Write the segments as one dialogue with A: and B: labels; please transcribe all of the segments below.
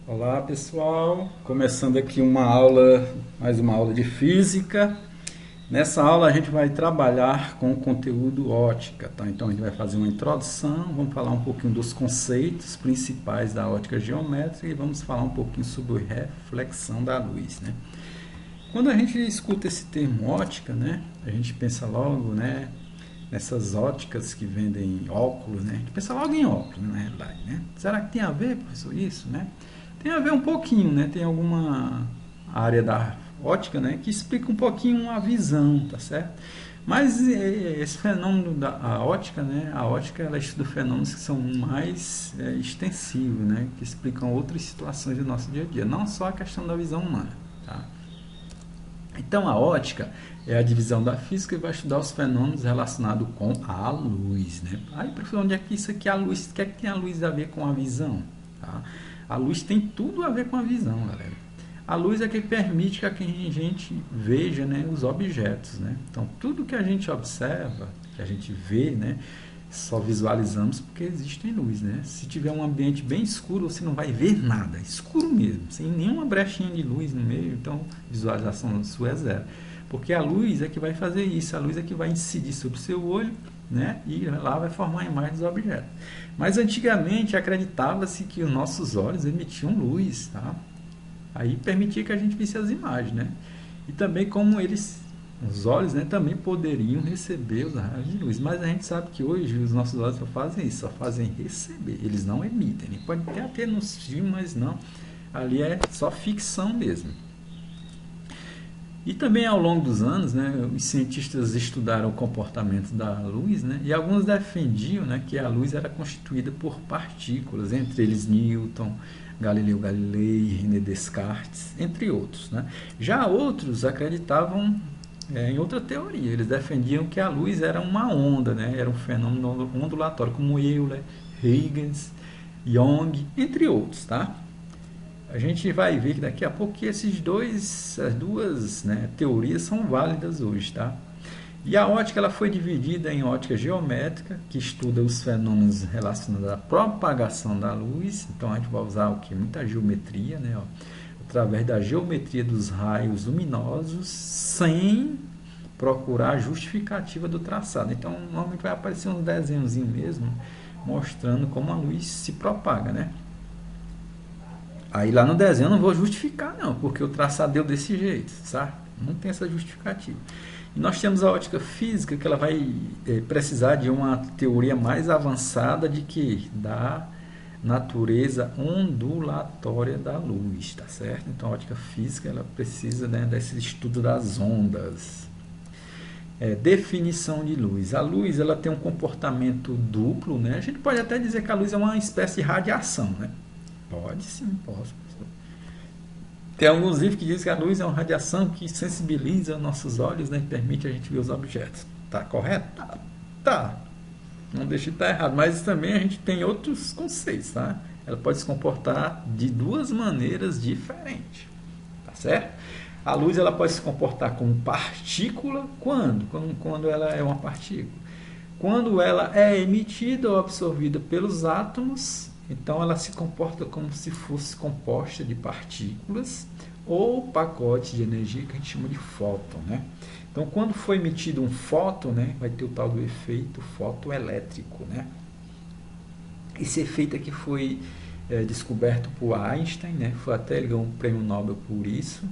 A: Olá pessoal, começando aqui uma aula, mais uma aula de física. Nessa aula a gente vai trabalhar com o conteúdo ótica, tá? Então a gente vai fazer uma introdução, vamos falar um pouquinho dos conceitos principais da ótica geométrica e vamos falar um pouquinho sobre reflexão da luz, né? Quando a gente escuta esse termo ótica, né, a gente pensa logo, né, nessas óticas que vendem óculos, né? A gente pensa logo em óculos, na realidade, né? Será que tem a ver, professor, isso, né? Tem a ver um pouquinho, né? Tem alguma área da ótica, né, que explica um pouquinho a visão, tá certo? Mas esse fenômeno da ótica, né? A ótica ela estuda fenômenos que são mais extensivos, né? Que explicam outras situações do nosso dia a dia, não só a questão da visão humana, tá? Então a ótica é a divisão da física e vai estudar os fenômenos relacionados com a luz, né? Aí, professor, onde é que isso aqui é a luz? O que é que tem a luz a ver com a visão? Tá? A luz tem tudo a ver com a visão, galera. A luz é que permite que a gente veja, né, os objetos, né? Então tudo que a gente observa, que a gente vê, né, só visualizamos porque existe luz, né? Se tiver um ambiente bem escuro, você não vai ver nada, escuro mesmo, sem nenhuma brechinha de luz no meio, então visualização sua é zero. Porque a luz é que vai fazer isso, a luz é que vai incidir sobre o seu olho, né? E lá vai formar a imagem dos objetos. Mas antigamente acreditava-se que os nossos olhos emitiam luz, tá? Aí permitia que a gente visse as imagens, né? E também como eles, os olhos, né, também poderiam receber os raios de luz. Mas a gente sabe que hoje os nossos olhos só fazem isso, só fazem receber. Eles não emitem. Né? Pode até ter nos filmes, mas não. Ali é só ficção mesmo. E também ao longo dos anos, né, os cientistas estudaram o comportamento da luz, né, e alguns defendiam, né, que a luz era constituída por partículas, entre eles Newton, Galileu Galilei, René Descartes, entre outros. Né. Já outros acreditavam em outra teoria, eles defendiam que a luz era uma onda, né, era um fenômeno ondulatório, como Euler, Huygens, Young, entre outros. Tá? A gente vai ver que daqui a pouco que essas duas, né, teorias são válidas hoje, tá? E a ótica ela foi dividida em ótica geométrica, que estuda os fenômenos relacionados à propagação da luz. Então a gente vai usar o que? Muita geometria, né? Ó, através da geometria dos raios luminosos, sem procurar a justificativa do traçado. Então normalmente vai aparecer um desenhozinho mesmo, mostrando como a luz se propaga, né? Aí lá no desenho eu não vou justificar não, porque o traçado deu desse jeito, sabe? Não tem essa justificativa. E nós temos a ótica física que ela vai precisar de uma teoria mais avançada de que da natureza ondulatória da luz, tá certo? Então a ótica física ela precisa, né, desse estudo das ondas. Definição de luz. A luz ela tem um comportamento duplo, né? A gente pode até dizer que a luz é uma espécie de radiação, né? Pode sim, posso. Tem alguns livros que dizem que a luz é uma radiação que sensibiliza nossos olhos, né, e permite a gente ver os objetos. Tá correto? Tá. Tá. Não deixe de estar errado. Mas também a gente tem outros conceitos, tá? Ela pode se comportar de duas maneiras diferentes. Tá certo? A luz ela pode se comportar como partícula quando? Quando ela é uma partícula. Quando ela é emitida ou absorvida pelos átomos, então ela se comporta como se fosse composta de partículas ou pacote de energia que a gente chama de fóton, né? Então quando foi emitido um fóton, né, vai ter o tal do efeito fotoelétrico, né? Esse efeito aqui foi descoberto por Einstein, né? Foi até ele ganhou um prêmio Nobel por isso,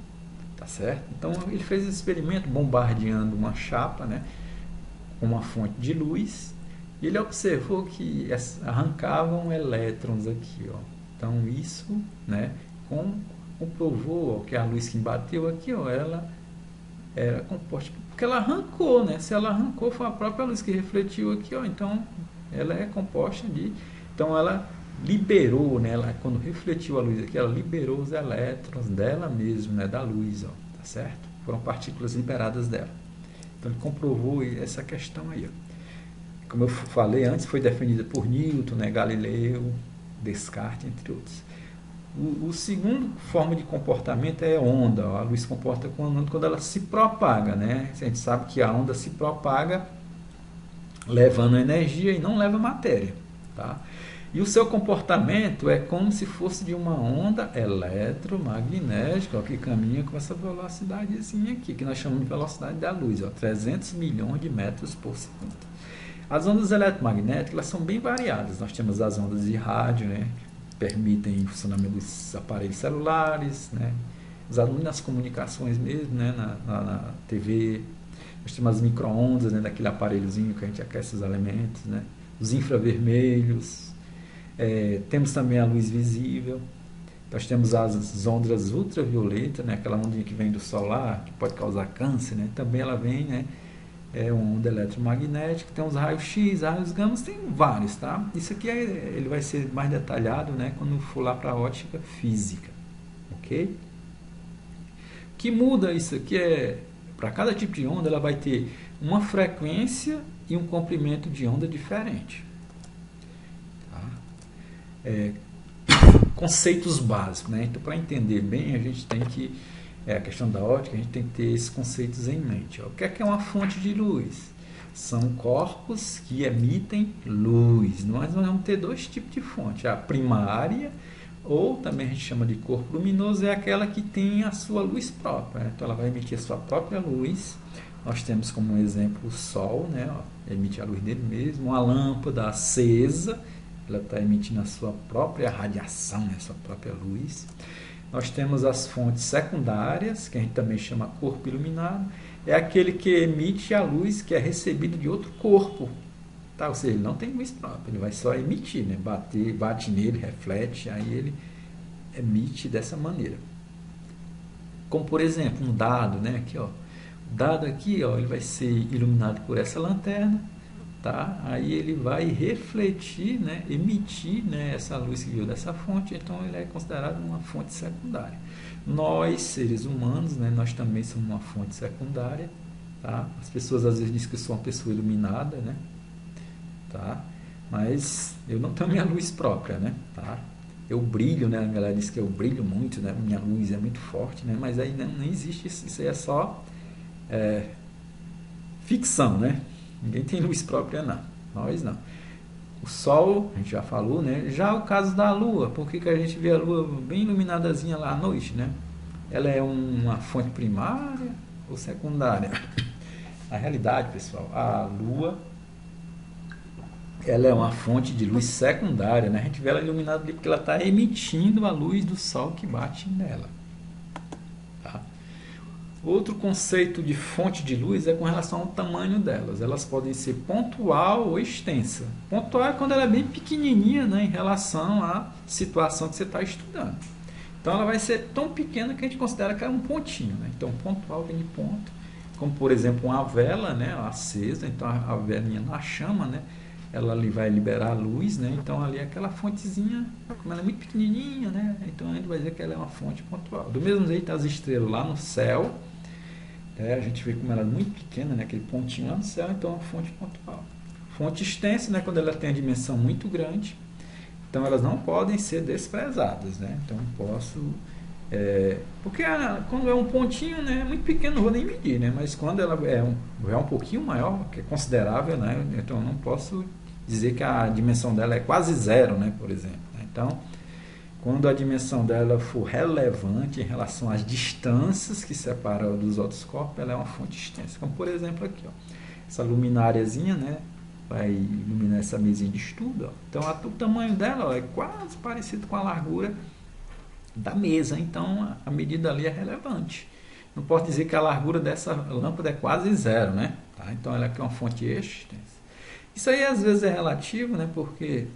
A: tá certo? Então ele fez esse experimento bombardeando uma chapa, né, com uma fonte de luz. E ele observou que arrancavam elétrons aqui, ó. Então isso, né, comprovou ó, que a luz que bateu aqui, ó, ela era composta porque ela arrancou, né? Se ela arrancou foi a própria luz que refletiu aqui, ó. Então ela é composta de, então ela liberou, né? Ela, quando refletiu a luz aqui, ela liberou os elétrons dela mesmo, né? Da luz, ó, tá certo? Foram partículas liberadas dela. Então ele comprovou essa questão aí, ó. Como eu falei antes, foi defendida por Newton, né, Galileu, Descartes, entre outros. O segundo forma de comportamento é onda. A luz se comporta quando ela se propaga, né? A gente sabe que a onda se propaga levando energia e não leva matéria, tá? E o seu comportamento é como se fosse de uma onda eletromagnética, ó, que caminha com essa velocidadezinha aqui, que nós chamamos de velocidade da luz, ó, 300 milhões de metros por segundo. As ondas eletromagnéticas, elas são bem variadas. Nós temos as ondas de rádio, né, que permitem o funcionamento dos aparelhos celulares, né, usado muito nas comunicações mesmo, né, na TV. Nós temos as micro-ondas, né, daquele aparelhozinho que a gente aquece os alimentos, né, os infravermelhos. Temos também a luz visível. Nós temos as ondas ultravioletas, né, aquela ondinha que vem do solar, que pode causar câncer, né, também ela vem, né, é uma onda eletromagnética. Tem os raios X, raios gama, tem vários, tá? Isso aqui ele vai ser mais detalhado, né, quando for lá para a ótica física, ok? O que muda isso aqui para cada tipo de onda, ela vai ter uma frequência e um comprimento de onda diferente. Conceitos básicos, né? Então, para entender bem, a gente tem que a questão da ótica, a gente tem que ter esses conceitos em mente. Ó. O que é uma fonte de luz? São corpos que emitem luz. Nós vamos ter dois tipos de fonte: a primária, ou também a gente chama de corpo luminoso, é aquela que tem a sua luz própria, né? Então ela vai emitir a sua própria luz. Nós temos como exemplo o Sol, né? Ó, emite a luz dele mesmo. Uma lâmpada acesa, ela está emitindo a sua própria radiação, né, a sua própria luz. Nós temos as fontes secundárias, que a gente também chama corpo iluminado. É aquele que emite a luz que é recebida de outro corpo. Tá? Ou seja, ele não tem luz própria, ele vai só emitir, né? Bate nele, reflete, aí ele emite dessa maneira. Como, por exemplo, um dado, né? Aqui, ó. O dado aqui, ó, ele vai ser iluminado por essa lanterna. Tá? Aí ele vai refletir, né, emitir, né, essa luz que veio dessa fonte, então ele é considerado uma fonte secundária. Nós, seres humanos, né, nós também somos uma fonte secundária. Tá? As pessoas às vezes dizem que eu sou uma pessoa iluminada, né? Tá? Mas eu não tenho minha luz própria, né? Tá? Eu brilho, né? A galera diz que eu brilho muito, né? Minha luz é muito forte, né? Mas aí não existe isso, isso aí é só ficção, né? Ninguém tem luz própria, não. Nós não. O Sol, a gente já falou, né? Já o caso da Lua, por que a gente vê a Lua bem iluminadazinha lá à noite, né? Ela é uma fonte primária ou secundária? Na realidade, pessoal, a Lua, ela é uma fonte de luz secundária, né? A gente vê ela iluminada ali porque ela está emitindo a luz do Sol que bate nela. Outro conceito de fonte de luz é com relação ao tamanho delas. Elas podem ser pontual ou extensa. Pontual é quando ela é bem pequenininha, né, em relação à situação que você está estudando. Então ela vai ser tão pequena que a gente considera que é um pontinho, né? Então pontual vem de ponto. Como por exemplo uma vela, né, acesa. Então a velinha na chama, né, ela ali vai liberar a luz, né? Então ali é aquela fontezinha, como ela é muito pequenininha, né? Então a gente vai dizer que ela é uma fonte pontual. Do mesmo jeito as estrelas lá no céu, a gente vê como ela é muito pequena, né? Aquele pontinho lá no céu, então é uma fonte pontual. Fonte extensa, né? Quando ela tem a dimensão muito grande, então elas não podem ser desprezadas, né? Então eu posso... porque quando é um pontinho, né, é muito pequeno, não vou nem medir, né? Mas quando ela é um pouquinho maior, que é considerável, né? Então eu não posso dizer que a dimensão dela é quase zero, né? Por exemplo. Né? Então, quando a dimensão dela for relevante em relação às distâncias que separam dos outros corpos, ela é uma fonte extensa. Como por exemplo aqui, ó, essa lumináriazinha, né, vai iluminar essa mesinha de estudo. Ó. Então o tamanho dela, ó, é quase parecido com a largura da mesa. Então a medida ali é relevante. Não posso dizer que a largura dessa lâmpada é quase zero, né? Tá? Então ela aqui é uma fonte extensa. Isso aí às vezes é relativo, né? Porque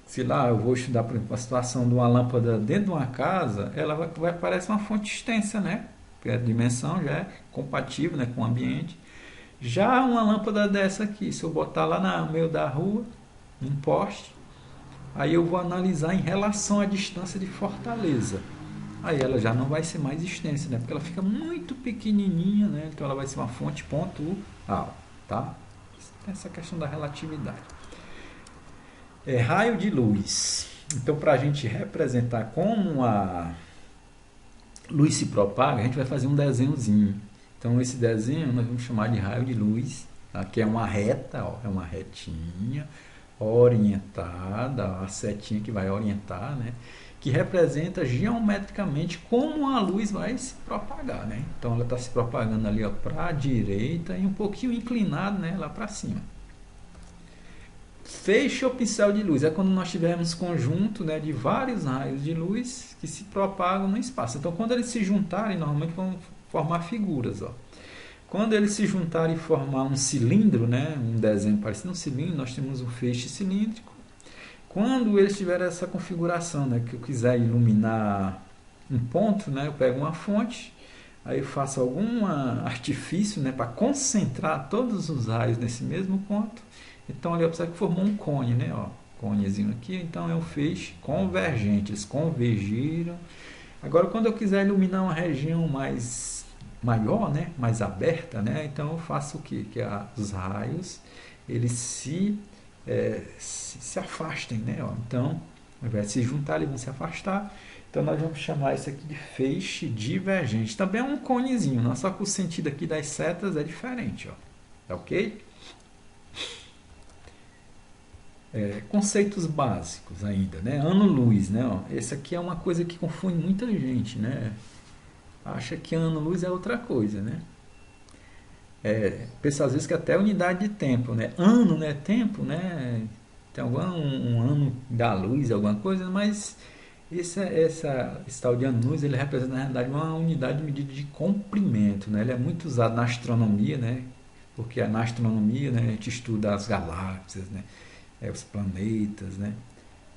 A: se lá eu vou estudar, por exemplo, a situação de uma lâmpada dentro de uma casa, ela vai parecer uma fonte extensa, né? Porque a dimensão já é compatível, né, com o ambiente. Já uma lâmpada dessa aqui, se eu botar lá no meio da rua, num poste, aí eu vou analisar em relação à distância de Fortaleza. Aí ela já não vai ser mais extensa, né? Porque ela fica muito pequenininha, né? Então ela vai ser uma fonte pontual, tá? Essa questão da relatividade. Raio de luz. Então, para a gente representar como a luz se propaga, a gente vai fazer um desenhozinho. Então, esse desenho nós vamos chamar de raio de luz, tá? Que é uma reta, ó, é uma retinha, orientada, a setinha que vai orientar, né? Que representa geometricamente como a luz vai se propagar, né? Então ela está se propagando ali para a direita e um pouquinho inclinado, né? Lá para cima. Feixe ou pincel de luz é quando nós tivermos conjunto, né, de vários raios de luz que se propagam no espaço. Então quando eles se juntarem, normalmente vão formar figuras, ó. Quando eles se juntarem e formar um cilindro, né, um desenho parecido um cilindro, nós temos um feixe cilíndrico. Quando eles tiverem essa configuração, né, que eu quiser iluminar um ponto, né, eu pego uma fonte, aí eu faço algum artifício, né, para concentrar todos os raios nesse mesmo ponto. Então ali observa que formou um cone, né, ó, conezinho aqui, então é um feixe convergente, eles convergiram. Agora quando eu quiser iluminar uma região mais maior, né, mais aberta, né, então eu faço o quê? Que os raios eles se afastem, né, ó. Então ao invés de se juntar eles vão se afastar. Então nós vamos chamar isso aqui de feixe divergente. Também é um conezinho, não? Só que o sentido aqui das setas é diferente, ó. Tá ok? Conceitos básicos ainda, né? Ano-luz, né? Ó, esse aqui é uma coisa que confunde muita gente, né? Acha que ano-luz é outra coisa, né? Pensa às vezes que até unidade de tempo, né? Ano, né? Tempo, né? Tem um ano da luz, alguma coisa, mas esse tal de ano-luz, ele representa na realidade uma unidade de medida de comprimento, né? Ele é muito usado na astronomia, né? Porque na astronomia, né, a gente estuda as galáxias, né? Os planetas, né?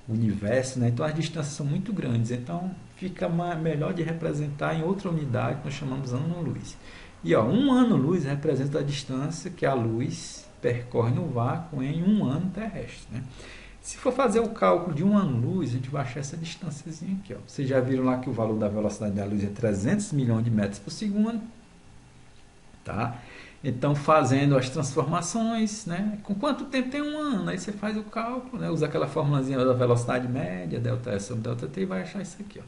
A: O universo, né? Então as distâncias são muito grandes, então fica melhor de representar em outra unidade que nós chamamos ano-luz. E ó, um ano-luz representa a distância que a luz percorre no vácuo em um ano terrestre, né? Se for fazer o cálculo de um ano-luz, a gente vai achar essa distânciazinha aqui, ó. Vocês já viram lá que o valor da velocidade da luz é 300 milhões de metros por segundo, tá? Então, fazendo as transformações, né? Com quanto tempo tem um ano? Aí você faz o cálculo, né? Usa aquela formulazinha da velocidade média, delta S sobre delta T, e vai achar isso aqui, ó.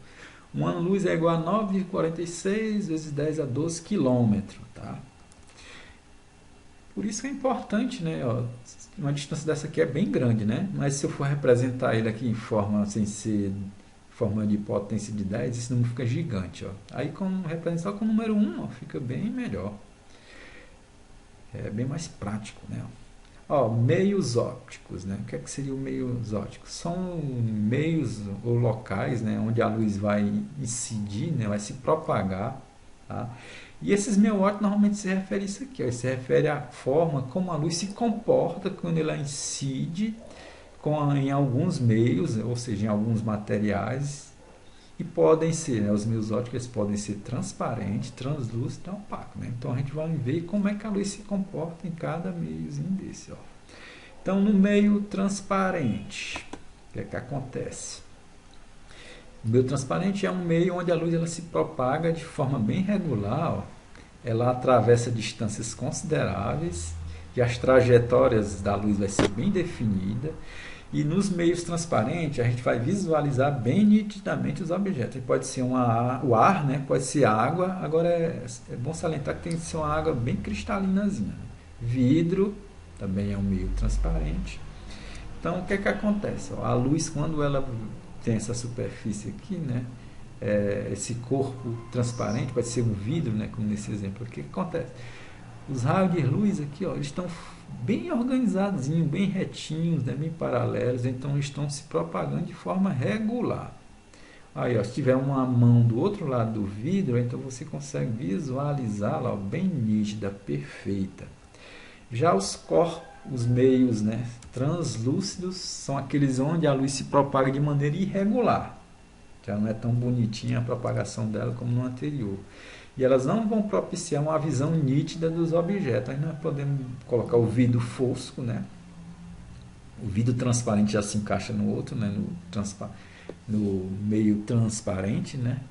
A: Um ano-luz é igual a 9,46 vezes 10 a 12 quilômetros, tá? Por isso que é importante, né? Ó, uma distância dessa aqui é bem grande, né? Mas se eu for representar ele aqui em forma, sem ser forma de potência de 10, esse número fica gigante, ó. Aí, como representar com o número 1, ó, fica bem melhor. É bem mais prático, né? Ó, meios ópticos, né? O que é que seria o meios ópticos? São meios ou locais, né, onde a luz vai incidir, né, vai se propagar, tá? E esses meios ópticos normalmente se refere a isso aqui, ó, se refere à forma como a luz se comporta quando ela incide em alguns meios, ou seja, em alguns materiais. E podem ser, né, os meios ópticos podem ser transparentes, translúcidos e opacos, né? Então a gente vai ver como é que a luz se comporta em cada meiozinho desse, ó. Então no meio transparente, o que é que acontece? O meio transparente é um meio onde a luz ela se propaga de forma bem regular, ó. Ela atravessa distâncias consideráveis e as trajetórias da luz vai ser bem definida. E nos meios transparentes a gente vai visualizar bem nitidamente os objetos. Pode ser o ar, né? Pode ser água. Agora é bom salientar que tem que ser uma água bem cristalinazinha. Vidro também é um meio transparente. Então o que é que acontece? A luz, quando ela tem essa superfície aqui, né? Esse corpo transparente, pode ser um vidro, né? Como nesse exemplo aqui, o que acontece? Os raios de luz aqui, ó, eles estão bem organizadinhos, bem retinhos, né, bem paralelos, então estão se propagando de forma regular. Aí, ó, se tiver uma mão do outro lado do vidro, então você consegue visualizá-la bem nítida, perfeita. Já os corpos, os meios, né, translúcidos, são aqueles onde a luz se propaga de maneira irregular. Já não é tão bonitinha a propagação dela como no anterior. E elas não vão propiciar uma visão nítida dos objetos. Aí nós podemos colocar o vidro fosco, né? O vidro transparente já se encaixa no outro, né? No meio transparente, né?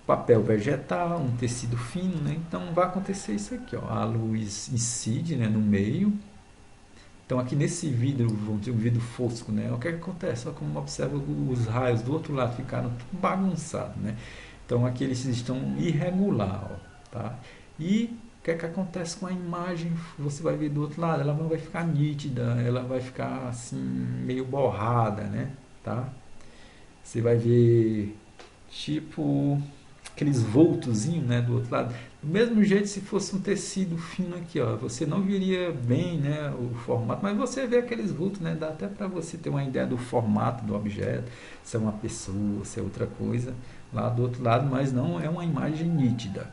A: Papel vegetal, um tecido fino, né? Então vai acontecer isso aqui, ó. A luz incide, né, no meio. Então aqui nesse vidro, vamos dizer, um vidro fosco, né? O que é que acontece? Só como observa, os raios do outro lado ficaram tudo bagunçados, né? Então aqui eles estão irregular, ó, tá? E o que é que acontece com a imagem? Você vai ver do outro lado, ela não vai ficar nítida, ela vai ficar assim meio borrada, né? Tá? Você vai ver tipo aqueles voltozinhos, né, do outro lado. Do mesmo jeito, se fosse um tecido fino aqui, ó, você não viria bem, né, o formato, mas você vê aqueles vultos, né, dá até para você ter uma ideia do formato do objeto, se é uma pessoa, se é outra coisa, lá do outro lado, mas não é uma imagem nítida.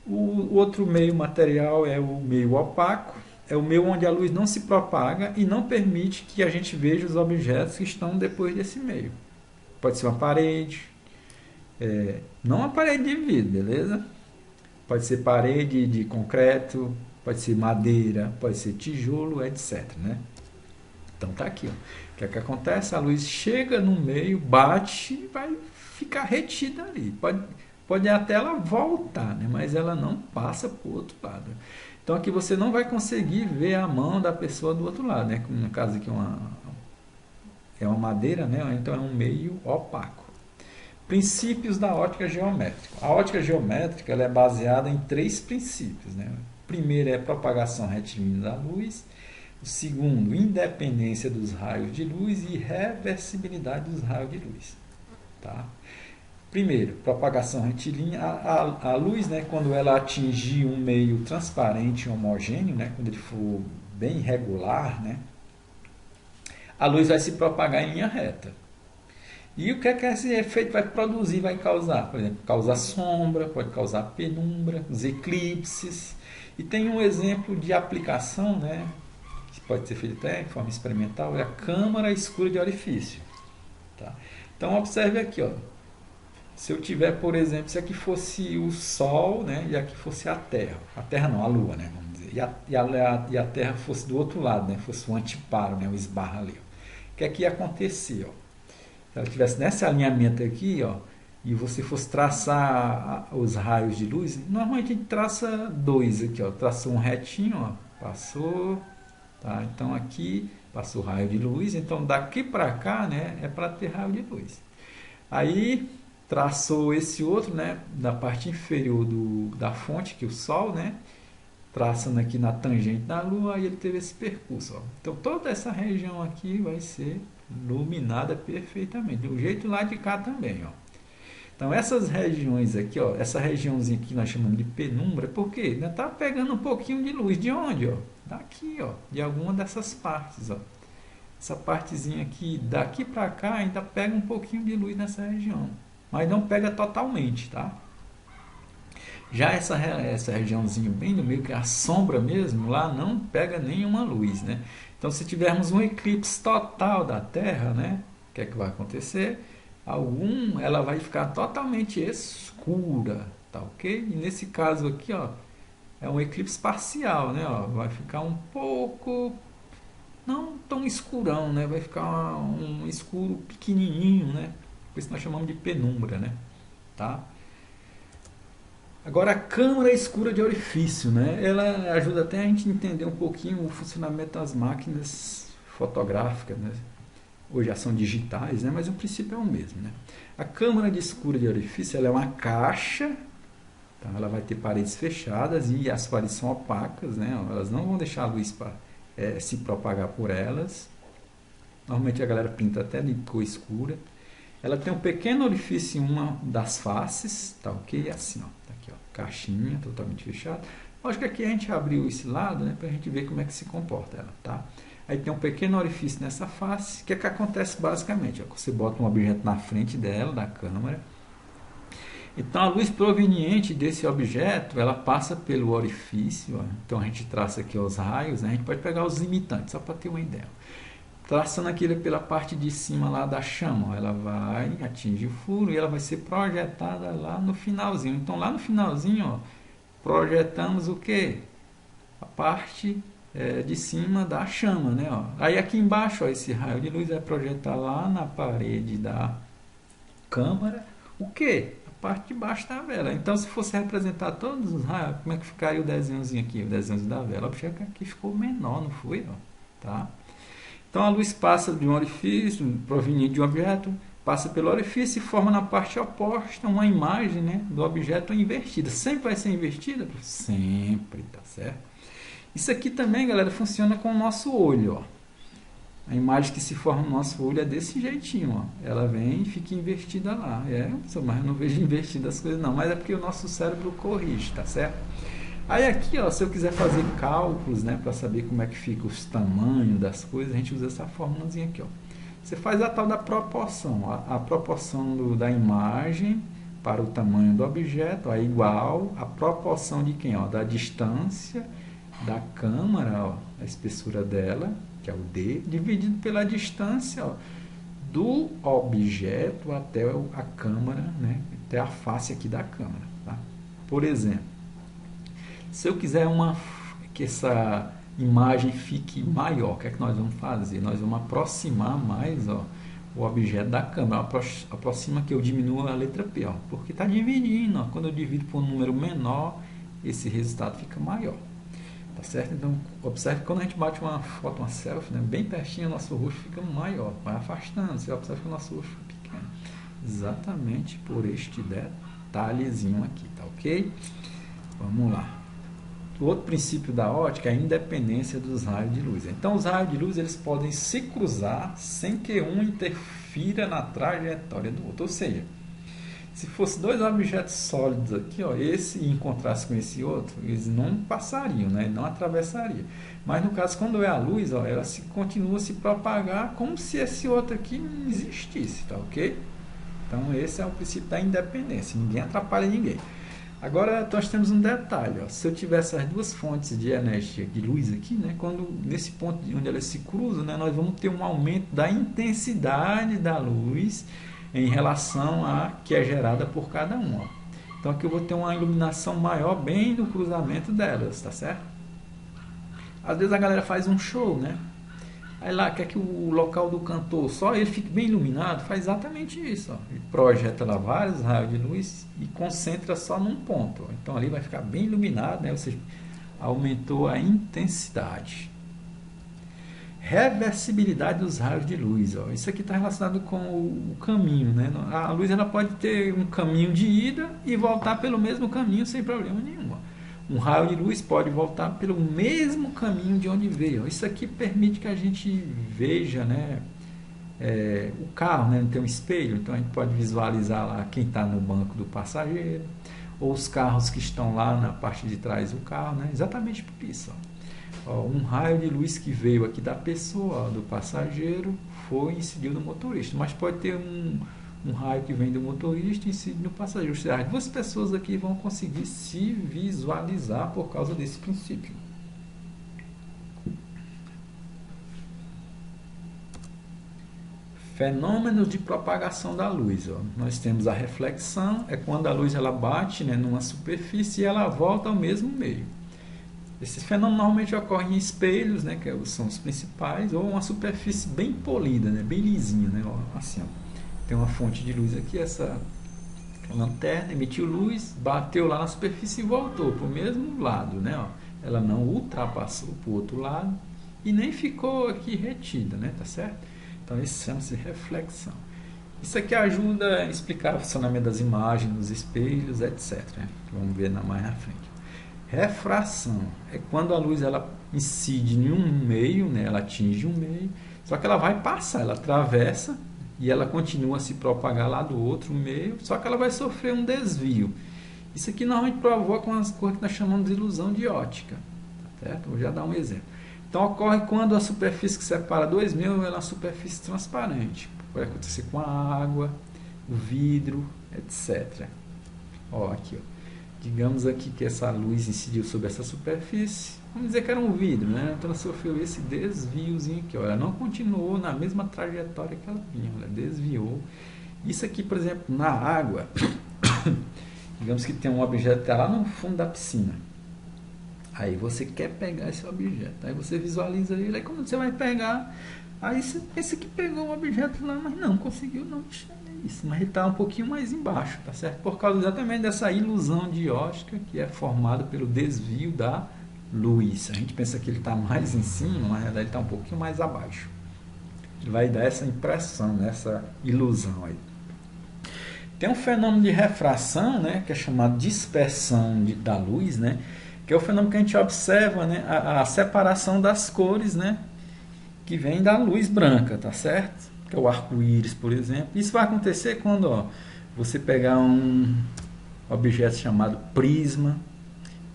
A: O outro meio material é o meio opaco, é o meio onde a luz não se propaga e não permite que a gente veja os objetos que estão depois desse meio. Pode ser uma parede, não uma parede de vidro, beleza? Pode ser parede de concreto, pode ser madeira, pode ser tijolo, etc. Né? Então tá aqui. Ó. O que é que acontece? A luz chega no meio, bate e vai ficar retida ali. Pode até ela voltar, né? Mas ela não passa para o outro lado. Então aqui você não vai conseguir ver a mão da pessoa do outro lado. Né? No caso aqui é uma madeira, né? Então é um meio opaco. Princípios da ótica geométrica. A ótica geométrica ela é baseada em 3 princípios. Né? O primeiro é propagação retilínea da luz. O segundo, independência dos raios de luz e reversibilidade dos raios de luz. Tá? Primeiro, propagação retilínea. A luz, né, quando ela atingir um meio transparente e homogêneo, né, quando ele for bem regular, né, a luz vai se propagar em linha reta. E o que é que esse efeito vai produzir, vai causar? Por exemplo, causar sombra, pode causar penumbra, os eclipses. E tem um exemplo de aplicação, né, que pode ser feito até de forma experimental, é a câmara escura de orifício. Tá? Então, observe aqui, ó. Se eu tiver, por exemplo, se aqui fosse o Sol, né, e aqui fosse a Terra. A Terra não, a Lua, né, vamos dizer. E a Terra fosse do outro lado, né, fosse o anteparo, né, o esbarra ali. Ó. O que é que ia acontecer? Ó? Se ela estivesse nesse alinhamento aqui, ó, e você fosse traçar os raios de luz, normalmente a gente traça 2 aqui, ó, traça um retinho, ó, passou, tá? Então aqui passou raio de luz, então daqui para cá, né, é para ter raio de luz. Aí traçou esse outro, né, da parte inferior da fonte, que é o Sol, né, traçando aqui na tangente da Lua, e ele teve esse percurso. Ó. Então toda essa região aqui vai ser iluminada perfeitamente. Do jeito lá de cá também, ó. Então essas regiões aqui, ó, essa regiãozinha que nós chamamos de penumbra, por quê? Ainda está pegando um pouquinho de luz. De onde, ó? Daqui, ó, de alguma dessas partes, ó. Essa partezinha aqui, daqui para cá, ainda pega um pouquinho de luz nessa região, mas não pega totalmente, tá? Já essa regiãozinha bem no meio, que é a sombra mesmo, lá não pega nenhuma luz, né? Então, se tivermos um eclipse total da Terra, né? O que é que vai acontecer? Ela vai ficar totalmente escura, tá ok? E nesse caso aqui, ó, é um eclipse parcial, né? Ó, vai ficar um pouco, não tão escurão, né? Vai ficar um escuro pequenininho, né? Por isso nós chamamos de penumbra, né? Tá? Agora a câmara escura de orifício, né? Ela ajuda até a gente entender um pouquinho o funcionamento das máquinas fotográficas, né? Hoje já são digitais, né? Mas o princípio é o mesmo, né? A câmara de escura de orifício ela é uma caixa, tá? Ela vai ter paredes fechadas e as paredes são opacas, né? Elas não vão deixar a luz se propagar por elas. Normalmente a galera pinta até de cor escura. Ela tem um pequeno orifício em uma das faces, tá ok? Assim, ó, tá aqui, ó, caixinha totalmente fechada. Acho que aqui a gente abriu esse lado, né, pra gente ver como é que se comporta ela, tá? Aí tem um pequeno orifício nessa face. O que é que acontece basicamente? Ó, você bota um objeto na frente dela, da câmera. Então a luz proveniente desse objeto, ela passa pelo orifício, ó. Então a gente traça aqui os raios, né? A gente pode pegar os limitantes, só para ter uma ideia. Traçando aquilo pela parte de cima lá da chama, ó, ela vai atingir o furo e ela vai ser projetada lá no finalzinho. Então lá no finalzinho, ó, projetamos o que? A parte de cima da chama, né? Ó. Aí aqui embaixo, ó, esse raio de luz vai projetar lá na parede da câmara o que? A parte de baixo da vela. Então se fosse representar todos os raios, como é que ficaria o desenhozinho aqui? O desenhozinho da vela. Observe que aqui ficou menor, não foi? Ó, tá? Então a luz passa de um orifício proveniente de um objeto, passa pelo orifício e forma na parte oposta uma imagem, né, do objeto invertida. Sempre vai ser invertida? Sempre, tá certo? Isso aqui também, galera, funciona com o nosso olho, ó. A imagem que se forma no nosso olho é desse jeitinho, ó. Ela vem e fica invertida lá. Mas eu não vejo invertida as coisas não, mas é porque o nosso cérebro corrige, tá certo? Aí aqui, ó, se eu quiser fazer cálculos, né, para saber como é que fica os tamanhos das coisas, a gente usa essa fórmulazinha aqui, ó. Você faz a tal da proporção, a proporção da imagem para o tamanho do objeto, ó, é igual a proporção de quem? Ó, da distância da câmara, ó, a espessura dela, que é o D, dividido pela distância, ó, do objeto até a câmara, né, até a face aqui da câmara. Tá? Por exemplo, se eu quiser que essa imagem fique maior, o que é que nós vamos fazer? Nós vamos aproximar mais, ó, o objeto da câmera. Aproxima que eu diminua a letra P, ó, porque está dividindo. Ó. Quando eu divido por um número menor, esse resultado fica maior. Tá certo? Então, observe que quando a gente bate uma foto, uma selfie, né, bem pertinho, o nosso rosto fica maior. Vai afastando, você observa que o nosso rosto fica pequeno. Exatamente por este detalhezinho aqui, tá ok? Vamos lá. O outro princípio da ótica é a independência dos raios de luz. Então, os raios de luz eles podem se cruzar sem que um interfira na trajetória do outro. Ou seja, se fosse dois objetos sólidos aqui, ó, esse encontrasse com esse outro, eles não passariam, né? Não atravessariam. Mas no caso, quando é a luz, ó, ela continua a se propagar como se esse outro aqui não existisse, tá ok? Então, esse é o princípio da independência. Ninguém atrapalha ninguém. Agora nós temos um detalhe, ó. Se eu tivesse as duas fontes de energia de luz aqui, né, nesse ponto onde elas se cruzam, né, nós vamos ter um aumento da intensidade da luz em relação à que é gerada por cada um. Ó. Então aqui eu vou ter uma iluminação maior bem no cruzamento delas, tá certo? Às vezes a galera faz um show, né? Aí lá quer que o local do cantor só ele fique bem iluminado, faz exatamente isso. Ó. Ele projeta lá vários raios de luz e concentra só num ponto. Ó. Então ali vai ficar bem iluminado, né? Ou seja, aumentou a intensidade. Reversibilidade dos raios de luz. Ó. Isso aqui está relacionado com o caminho. Né? A luz ela pode ter um caminho de ida e voltar pelo mesmo caminho sem problema nenhum. Ó. Um raio de luz pode voltar pelo mesmo caminho de onde veio. Isso aqui permite que a gente veja, né, o carro, né, tem um espelho, então a gente pode visualizar lá quem está no banco do passageiro, ou os carros que estão lá na parte de trás do carro, né, exatamente por isso. Ó, um raio de luz que veio aqui da pessoa, ó, do passageiro, incidiu no motorista, mas pode ter um raio que vem do motorista e incide no passageiro. Ou seja, as duas pessoas aqui vão conseguir se visualizar por causa desse princípio. Fenômenos de propagação da luz. Ó. Nós temos a reflexão, é quando a luz ela bate, né, numa superfície e ela volta ao mesmo meio. Esses fenômenos normalmente ocorrem em espelhos, né, que são os principais, ou uma superfície bem polida, né, bem lisinha, né, ó, assim, ó. Tem uma fonte de luz aqui, essa lanterna emitiu luz, bateu lá na superfície e voltou para o mesmo lado, né? Ó. Ela não ultrapassou para o outro lado e nem ficou aqui retida, né? Tá certo? Então isso chama-se reflexão. Isso aqui ajuda a explicar o funcionamento das imagens nos espelhos, etc. Né? Vamos ver mais na frente. Refração é quando a luz ela incide em um meio, né? Ela atinge um meio, só que ela vai passar, ela atravessa e ela continua a se propagar lá do outro meio, só que ela vai sofrer um desvio. Isso aqui normalmente provoca umas coisas que nós chamamos de ilusão de ótica. Tá certo? Vou já dar um exemplo. Então ocorre quando a superfície que separa dois meios é uma superfície transparente. Pode acontecer com a água, o vidro, etc. Ó, aqui, ó. Digamos aqui que essa luz incidiu sobre essa superfície. Vamos dizer que era um vidro, né? Então ela sofreu esse desviozinho aqui. Ó. Ela não continuou na mesma trajetória que ela vinha, ela desviou. Isso aqui, por exemplo, na água, digamos que tem um objeto que está lá no fundo da piscina. Aí você quer pegar esse objeto, aí você visualiza ele, aí quando você vai pegar, aí você pensa que pegou o objeto lá, mas não conseguiu, não. Isso, mas ele está um pouquinho mais embaixo, tá certo? Por causa exatamente dessa ilusão de ótica que é formada pelo desvio da luz. A gente pensa que ele está mais em cima, mas na verdade ele está um pouquinho mais abaixo. Ele vai dar essa impressão, né? Essa ilusão aí. Tem um fenômeno de refração, né? Que é chamado dispersão da luz, né? Que é o fenômeno que a gente observa, né? A separação das cores, né? Que vem da luz branca, tá certo? Que é o arco-íris, por exemplo. Isso vai acontecer quando, ó, você pegar um objeto chamado prisma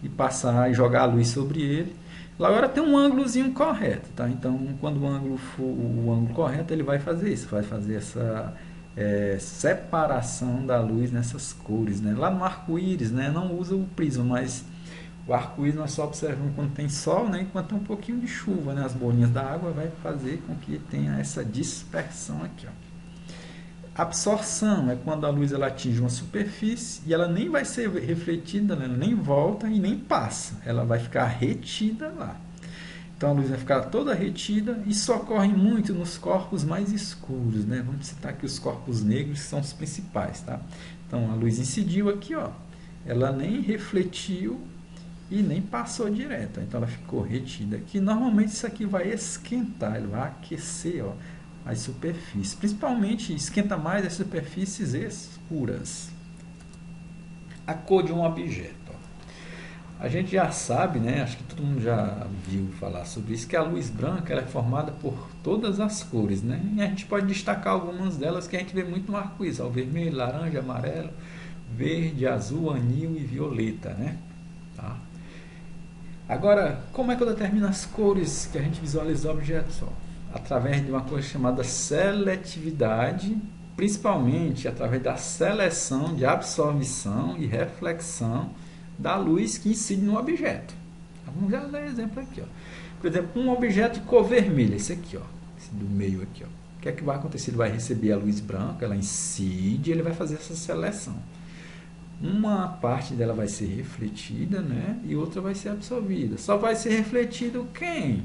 A: e passar e jogar a luz sobre ele. Agora tem um ângulozinho correto, tá? Então, quando o ângulo for o ângulo correto, ele vai fazer isso, vai fazer essa separação da luz nessas cores, né? Lá no arco-íris, né, não usa o prisma, mas o arco-íris nós só observamos quando tem sol, né, e quando tem um pouquinho de chuva, né? As bolinhas da água vai fazer com que tenha essa dispersão aqui, ó. Absorção é quando a luz ela atinge uma superfície e ela nem vai ser refletida, né? Ela nem volta e nem passa, ela vai ficar retida lá. Então a luz vai ficar toda retida. Isso ocorre muito nos corpos mais escuros, né? Vamos citar aqui os corpos negros, que são os principais, tá? Então a luz incidiu aqui, ó, ela nem refletiu e nem passou direto, então ela ficou retida aqui. Normalmente isso aqui vai esquentar, ele vai aquecer, ó, as superfícies, principalmente esquenta mais as superfícies escuras. A cor de um objeto, ó. A gente já sabe, né? Acho que todo mundo já viu falar sobre isso, que a luz branca ela é formada por todas as cores, né? E a gente pode destacar algumas delas que a gente vê muito no arco-íris, o vermelho, laranja, amarelo, verde, azul, anil e violeta, né? Tá? Agora, como é que eu determino as cores que a gente visualiza o objeto? Ó? Através de uma coisa chamada seletividade, principalmente através da seleção de absorção e reflexão da luz que incide no objeto. Vamos já dar exemplo aqui, ó. Por exemplo, um objeto de cor vermelha, esse aqui, ó, esse do meio aqui, ó. O que é que vai acontecer? Ele vai receber a luz branca, ela incide, ele vai fazer essa seleção. Uma parte dela vai ser refletida, né? E outra vai ser absorvida. Só vai ser refletido quem?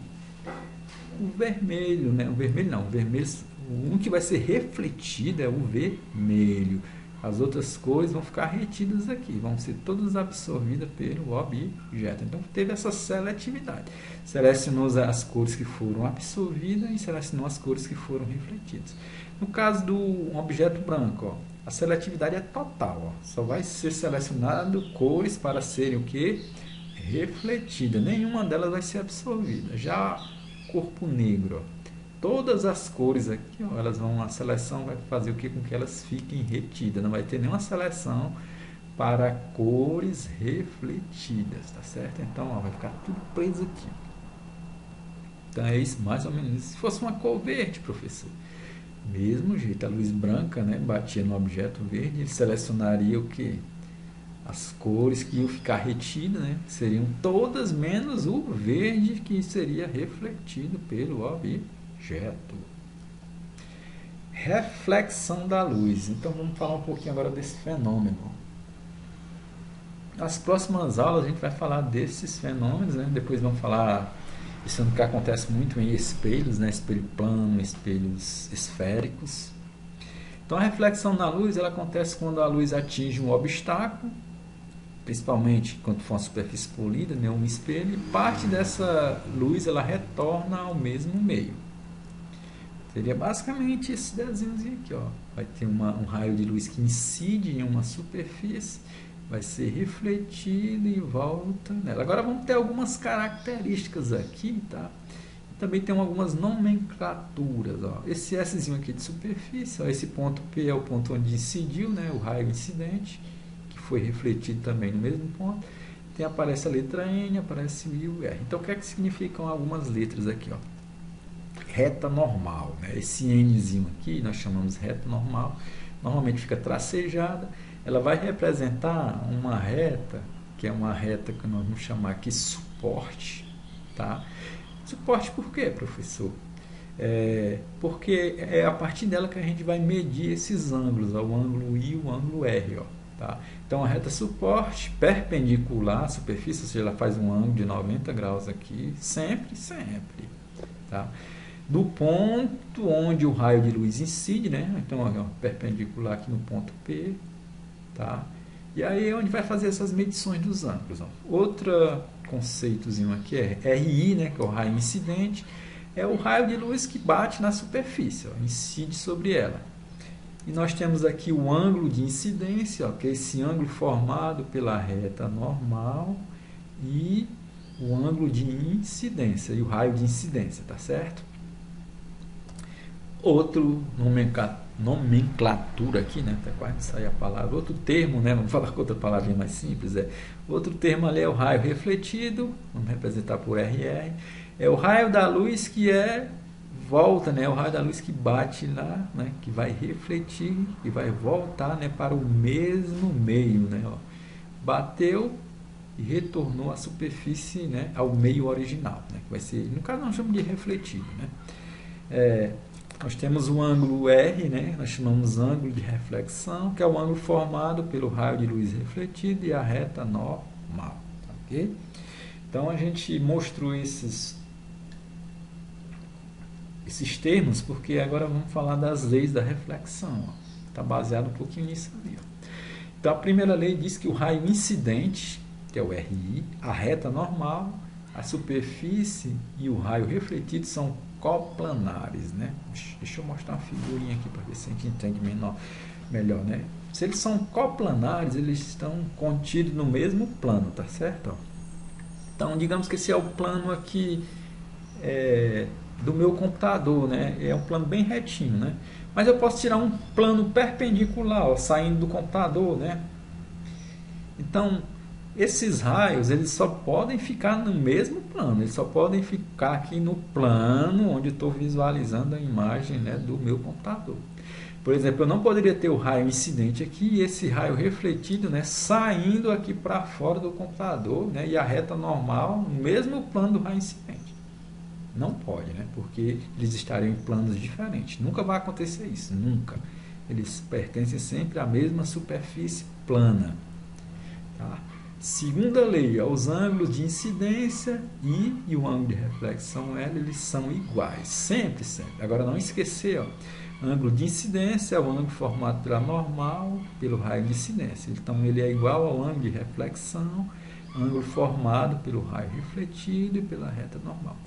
A: O vermelho, né? O vermelho não, o vermelho, um que vai ser refletido é o vermelho. As outras cores vão ficar retidas aqui, vão ser todas absorvidas pelo objeto. Então teve essa seletividade. Selecionou as cores que foram absorvidas e selecionou as cores que foram refletidas. No caso do objeto branco, ó, a seletividade é total, ó. Só vai ser selecionado cores para serem o que? Refletidas. Nenhuma delas vai ser absorvida. Já corpo negro, ó, todas as cores aqui, ó, elas vão, a seleção vai fazer o que? Com que elas fiquem retidas. Não vai ter nenhuma seleção para cores refletidas, tá certo? Então, ó, vai ficar tudo preso aqui. Então é isso, mais ou menos isso. Se fosse uma cor verde, professor, mesmo jeito, a luz branca, né, batia no objeto verde, ele selecionaria o que? As cores que iam ficar retidas, né, seriam todas menos o verde que seria refletido pelo objeto. Reflexão da luz. Então vamos falar um pouquinho agora desse fenômeno. Nas próximas aulas a gente vai falar desses fenômenos, né? Depois vamos falar isso que acontece muito em espelhos, né? Espelho plano, espelhos esféricos. Então a reflexão da luz ela acontece quando a luz atinge um obstáculo, principalmente quando for uma superfície polida, né, um espelho, e parte dessa luz ela retorna ao mesmo meio. Seria basicamente esse desenhozinho aqui, ó. Vai ter um raio de luz que incide em uma superfície, vai ser refletido e volta nela. Agora vamos ter algumas características aqui, tá? Também tem algumas nomenclaturas, ó. Esse Szinho aqui de superfície, ó, esse ponto P é o ponto onde incidiu, né, o raio incidente, foi refletido também no mesmo ponto. Tem, aparece a letra N, aparece o I e o R. Então, o que é que significam algumas letras aqui? Ó? Reta normal. Né? Esse Nzinho aqui, nós chamamos reta normal. Normalmente fica tracejada. Ela vai representar uma reta, que é uma reta que nós vamos chamar aqui suporte. Tá? Suporte por quê, professor? Porque é a partir dela que a gente vai medir esses ângulos, ó, o ângulo I e o ângulo R. Ó. Tá? Então a reta suporte perpendicular à superfície, ou seja, ela faz um ângulo de 90 graus aqui, sempre. Tá? Do ponto onde o raio de luz incide, né? Então ó, perpendicular aqui no ponto P. Tá? E aí é onde vai fazer essas medições dos ângulos. Ó. Outro conceitozinho aqui é RI, né? Que é o raio incidente. é o raio de luz que bate na superfície, ó, incide sobre ela. E nós temos aqui o ângulo de incidência, ó, que é esse ângulo formado pela reta normal, e o ângulo de incidência, e o raio de incidência, tá certo? Outro nomenclatura aqui, né? Até quase sair a palavra. Outro termo, né? Vamos falar com outra palavrinha mais simples. Outro termo ali é o raio refletido, vamos representar por RR. É o raio da luz que volta, né? O raio da luz que bate lá, né? Que vai refletir e vai voltar, né? Para o mesmo meio, né? Ó, bateu e retornou à superfície, né? Ao meio original, né? Que vai ser, no caso, nós chamamos de refletido, né? Nós temos o ângulo R, né? Nós chamamos ângulo de reflexão, que é o ângulo formado pelo raio de luz refletido e a reta normal. Ok? Então, a gente mostrou esses termos, porque agora vamos falar das leis da reflexão. Está baseado um pouquinho nisso ali. Ó. Então, a primeira lei diz que o raio incidente, que é o RI, a reta normal, a superfície e o raio refletido são coplanares, né? Deixa eu mostrar uma figurinha aqui para ver se a gente entende melhor, né? Se eles são coplanares, eles estão contidos no mesmo plano, tá certo? Ó. Então, digamos que esse é o plano aqui do meu computador, né? É um plano bem retinho, né? Mas eu posso tirar um plano perpendicular, ó, saindo do computador, né? Então, esses raios, eles só podem ficar no mesmo plano, eles só podem ficar aqui no plano onde estou visualizando a imagem, né, do meu computador. Por exemplo, eu não poderia ter o raio incidente aqui e esse raio refletido, né, saindo aqui para fora do computador, né, e a reta normal no mesmo plano do raio incidente. Não pode, né, porque eles estariam em planos diferentes. Nunca vai acontecer isso, nunca. Eles pertencem sempre à mesma superfície plana. Tá? Segunda lei, os ângulos de incidência e o ângulo de reflexão L, eles são iguais, sempre, sempre. Agora não esquecer, ó, ângulo de incidência é o ângulo formado pela normal, pelo raio de incidência. Então ele é igual ao ângulo de reflexão, ângulo formado pelo raio refletido e pela reta normal.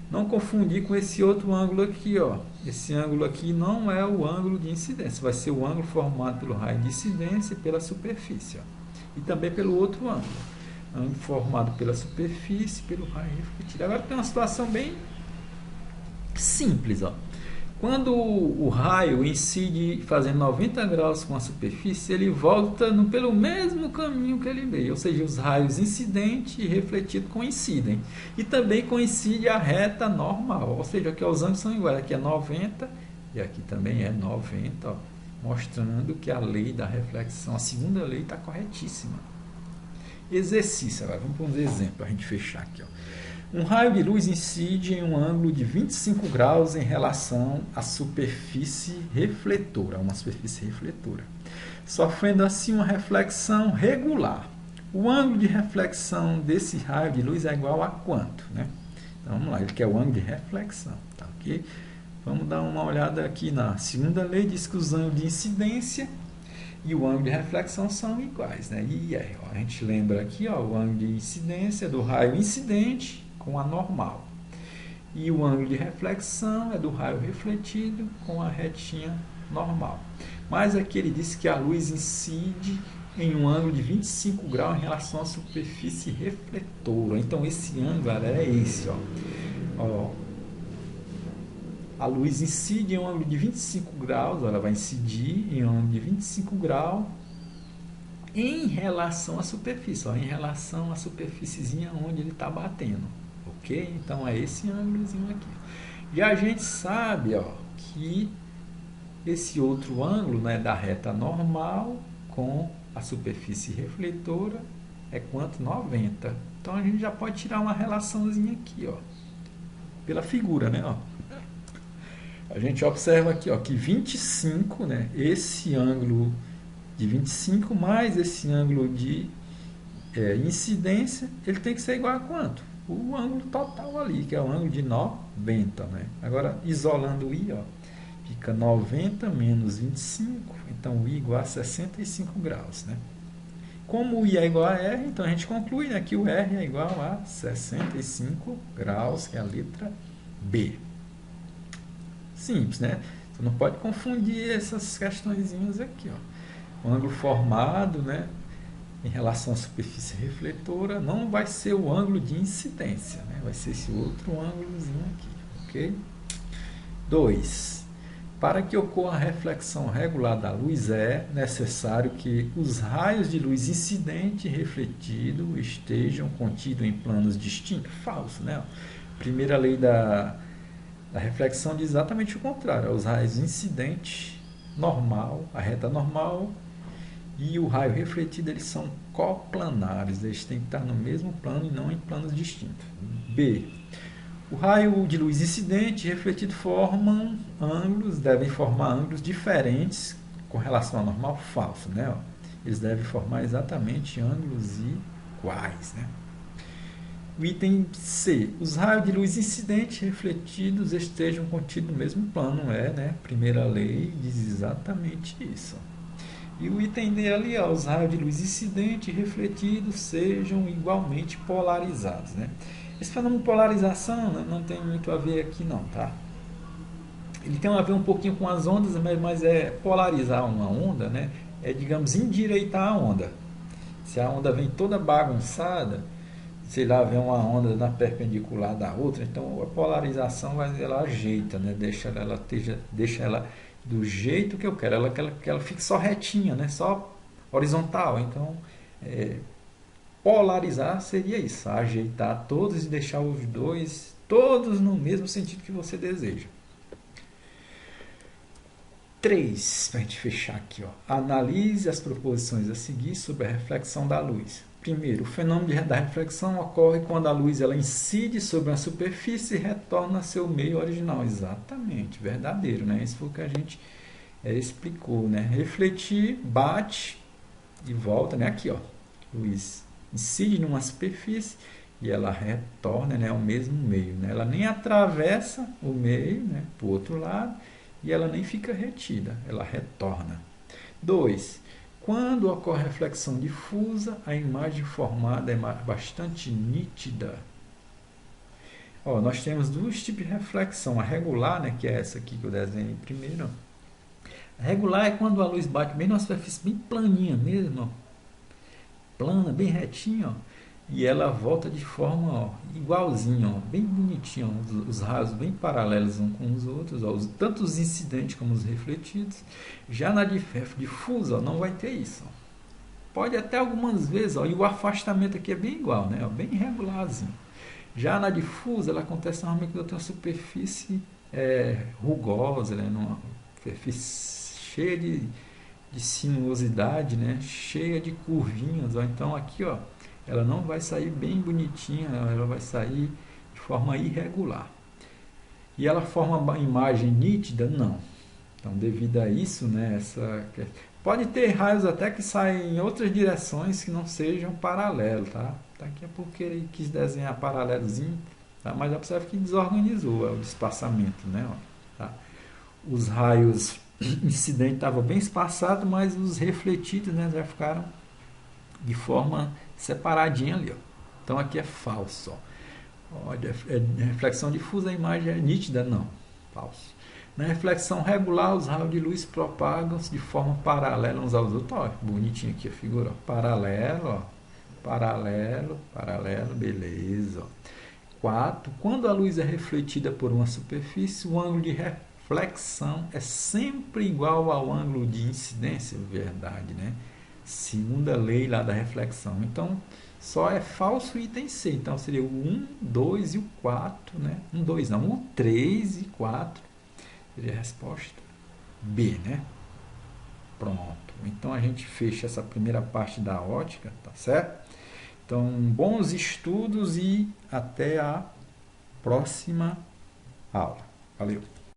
A: Não confundir com esse outro ângulo aqui, ó. Esse ângulo aqui não é o ângulo de incidência, vai ser o ângulo formado pelo raio de incidência e pela superfície, ó. E também pelo outro ângulo formado pela superfície, pelo raio refletido. Agora tem uma situação bem simples, ó. Quando o raio incide fazendo 90 graus com a superfície, ele volta pelo mesmo caminho que ele veio, ou seja, os raios incidente e refletido coincidem. E também coincide a reta normal, ou seja, aqui os ângulos são iguais, aqui é 90 e aqui também é 90, ó. Mostrando que a lei da reflexão, a segunda lei, está corretíssima. Exercício, agora vamos para uns exemplos para a gente fechar aqui. Ó. Um raio de luz incide em um ângulo de 25 graus em relação à superfície refletora, sofrendo assim uma reflexão regular. O ângulo de reflexão desse raio de luz é igual a quanto? Né? Então vamos lá, ele quer o ângulo de reflexão, tá ok? Vamos dar uma olhada aqui na segunda lei, diz que os ângulos de incidência e o ângulo de reflexão são iguais, né? E aí, ó, a gente lembra aqui, ó, o ângulo de incidência do raio incidente com a normal. E o ângulo de reflexão é do raio refletido com a retinha normal. Mas aqui ele disse que a luz incide em um ângulo de 25 graus em relação à superfície refletora. Então esse ângulo, galera, é esse, ó. Ó, a luz incide em um ângulo de 25 graus, ela vai incidir em um ângulo de 25 graus em relação à superfície, ó, em relação à superfíciezinha onde ele está batendo, ok? Então é esse ângulozinho aqui. E a gente sabe, ó, que esse outro ângulo, né, da reta normal com a superfície refletora é quanto? 90. Então a gente já pode tirar uma relaçãozinha aqui, ó, pela figura, né, ó. A gente observa aqui, ó, que 25, né, esse ângulo de 25 mais esse ângulo de incidência, ele tem que ser igual a quanto? O ângulo total ali, que é o ângulo de 90. Né? Agora, isolando o I, ó, fica 90 menos 25, então o I igual a 65 graus. Né? Como o I é igual a R, então a gente conclui, né, que o R é igual a 65 graus, que é a letra B. simples, né? Você não pode confundir essas questõezinhas aqui, ó. O ângulo formado, né, em relação à superfície refletora não vai ser o ângulo de incidência, né? Vai ser esse outro ângulozinho aqui, ok? 2. Para que ocorra a reflexão regular da luz, é necessário que os raios de luz incidente e refletido estejam contidos em planos distintos. Falso, né? Primeira lei da reflexão diz exatamente o contrário. Os raios incidentes, normal, a reta normal, e o raio refletido, eles são coplanares. Eles têm que estar no mesmo plano e não em planos distintos. B. O raio de luz incidente e refletido devem formar ângulos diferentes com relação ao normal. Falso, né? Eles devem formar exatamente ângulos iguais, né? O item C. Os raios de luz incidente e refletidos estejam contidos no mesmo plano. Né? Primeira lei diz exatamente isso. E o item D ali, ó, os raios de luz incidente e refletidos sejam igualmente polarizados, né? Esse fenômeno de polarização, né, não tem muito a ver aqui não, tá? Ele tem a ver um pouquinho com as ondas, mas é polarizar uma onda, né? É, digamos, endireitar a onda. Se a onda vem toda bagunçada, sei lá, vem uma onda na perpendicular da outra, então a polarização ela ajeita, né? Deixa ela do jeito que eu quero, que ela fique só retinha, né? Só horizontal. Então, polarizar seria isso, ajeitar todos e deixar os dois todos no mesmo sentido que você deseja. 3, para a gente fechar aqui, ó. Analise as proposições a seguir sobre a reflexão da luz. Primeiro, o fenômeno da reflexão ocorre quando a luz ela incide sobre uma superfície e retorna a seu meio original. Exatamente, verdadeiro, né? Isso foi o que a gente explicou, né? Refletir, bate e volta, né? Aqui, ó. Luz incide numa superfície e ela retorna, né, ao mesmo meio, né? Ela nem atravessa o meio, né, para o outro lado, e ela nem fica retida, ela retorna. 2. Quando ocorre reflexão difusa, a imagem formada é bastante nítida. Ó, nós temos dois tipos de reflexão. A regular, né, que é essa aqui que eu desenhei primeiro. A regular é quando a luz bate bem numa superfície bem planinha mesmo, ó. Plana, bem retinha, ó, e ela volta de forma, ó, igualzinha, ó, bem bonitinha, ó, os raios bem paralelos uns com os outros, ó, tanto os incidentes como os refletidos. Já na difusa, ó, não vai ter isso, ó. Pode até algumas vezes, ó, e o afastamento aqui é bem igual, né, ó, bem regularzinho. Já na difusa, ela acontece normalmente quando tem uma superfície rugosa, né, numa superfície cheia de sinuosidade, né? Cheia de curvinhas, ó. Então aqui, ó, ela não vai sair bem bonitinha, ela vai sair de forma irregular. E ela forma uma imagem nítida? Não. Então, devido a isso, né, pode ter raios até que saem em outras direções que não sejam paralelos, tá? Daqui a pouco ele quis desenhar paralelozinho, tá? Mas observe que desorganizou o espaçamento, né? Ó, tá? Os raios incidente estava bem espaçado, mas os refletidos, né, já ficaram de forma separadinha ali, ó. Então aqui é falso, ó. Reflexão difusa, a imagem é nítida? Não, falso. Na reflexão regular, os raios de luz propagam-se de forma paralela uns aos outros. Ó, bonitinho aqui a figura, ó. Paralelo, ó. Paralelo, beleza, ó. 4. Quando a luz é refletida por uma superfície, o ângulo de reflexão é sempre igual ao ângulo de incidência, verdade, né? Segunda lei lá da reflexão. Então, só é falso o item C. Então, seria o 1, 2 e o 4, né? 1, 2 não, o 3 e 4. Seria a resposta B, né? Pronto. Então, a gente fecha essa primeira parte da ótica, tá certo? Então, bons estudos e até a próxima aula. Valeu!